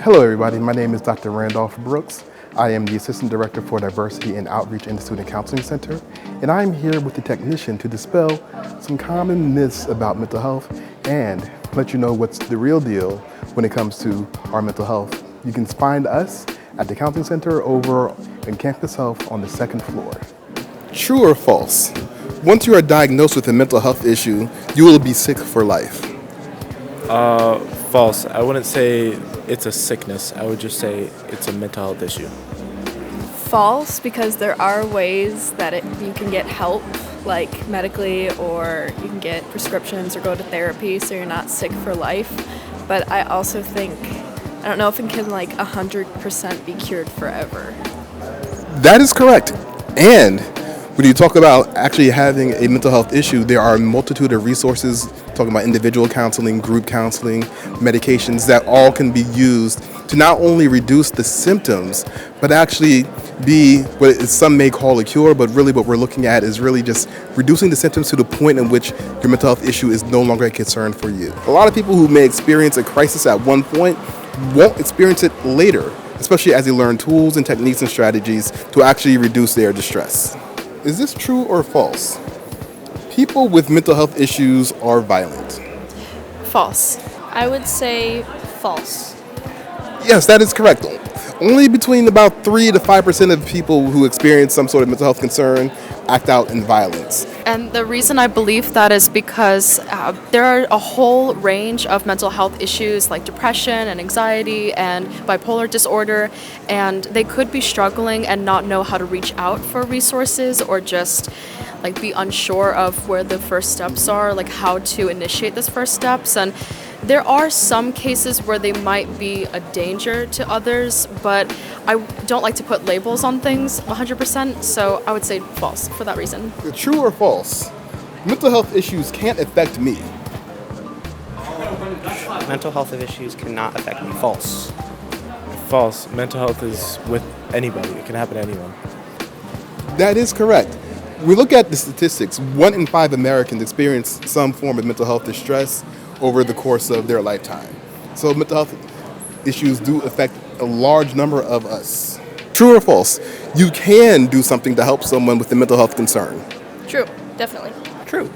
Hello everybody, my name is Dr. Randolph Brooks. I am the Assistant Director for Diversity and Outreach in the Student Counseling Center, and I'm here with the technician to dispel some common myths about mental health and let you know what's the real deal when it comes to our mental health. You can find us at the Counseling Center over in Campus Health on the second floor. True or false? Once you are diagnosed with a mental health issue, you will be sick for life. False. I wouldn't say it's a sickness. I would just say it's a mental health issue. False, because there are ways that you can get help, like medically, or you can get prescriptions or go to therapy so you're not sick for life. But I also think, I don't know if it can 100% be cured forever. That is correct. And when you talk about actually having a mental health issue, there are a multitude of resources, talking about individual counseling, group counseling, medications that all can be used to not only reduce the symptoms, but actually be what some may call a cure, but really what we're looking at is really just reducing the symptoms to the point in which your mental health issue is no longer a concern for you. A lot of people who may experience a crisis at one point won't experience it later, especially as they learn tools and techniques and strategies to actually reduce their distress. Is this true or false? People with mental health issues are violent. False. I would say false. Yes, that is correct. Only between about 3 to 5% of people who experience some sort of mental health concern act out in violence. And the reason I believe that is because there are a whole range of mental health issues like depression and anxiety and bipolar disorder, and they could be struggling and not know how to reach out for resources or just be unsure of where the first steps are, like how to initiate those first steps. And there are some cases where they might be a danger to others, but I don't like to put labels on things 100%, so I would say false for that reason. True or false? Mental health issues can't affect me. Mental health issues cannot affect me. False. False. Mental health is with anybody. It can happen to anyone. That is correct. We look at the statistics. 1 in 5 Americans experience some form of mental health distress over the course of their lifetime. So mental health issues do affect a large number of us. True or false? You can do something to help someone with a mental health concern. True, definitely. True.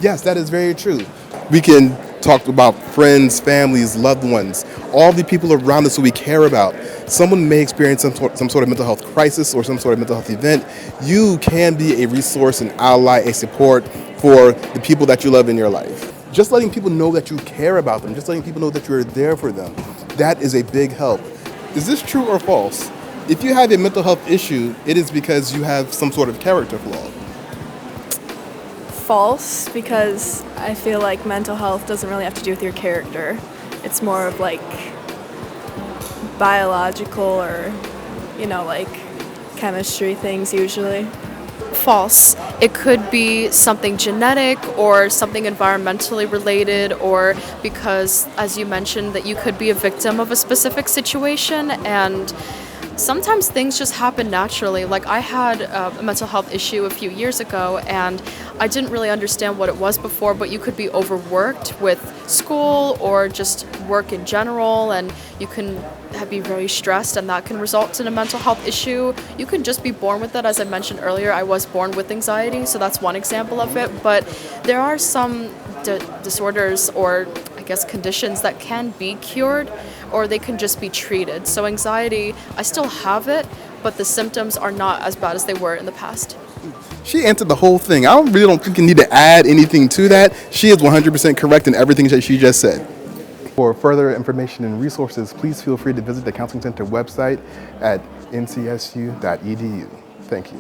Yes, that is very true. We can talk about friends, families, loved ones, all the people around us who we care about. Someone may experience some sort of mental health crisis or some sort of mental health event. You can be a resource, an ally, a support for the people that you love in your life. Just letting people know that you care about them, just letting people know that you're there for them, that is a big help. Is this true or false? If you have a mental health issue, it is because you have some sort of character flaw. False, because I feel like mental health doesn't really have to do with your character. It's more of biological or, chemistry things usually. False. It could be something genetic or something environmentally related, or because, as you mentioned, that you could be a victim of a specific situation, and sometimes things just happen naturally. Like I had a mental health issue a few years ago, and I didn't really understand what it was before, but you could be overworked with school or just work in general, and you can be very stressed, and that can result in a mental health issue. You can just be born with it. As I mentioned earlier, I was born with anxiety, so that's one example of it. But there are some disorders or conditions that can be cured, or they can just be treated. So anxiety, I still have it, but the symptoms are not as bad as they were in the past. She answered the whole thing. I really don't think you need to add anything to that. She is 100% correct in everything that she just said. For further information and resources, please feel free to visit the Counseling Center website at ncsu.edu. Thank you.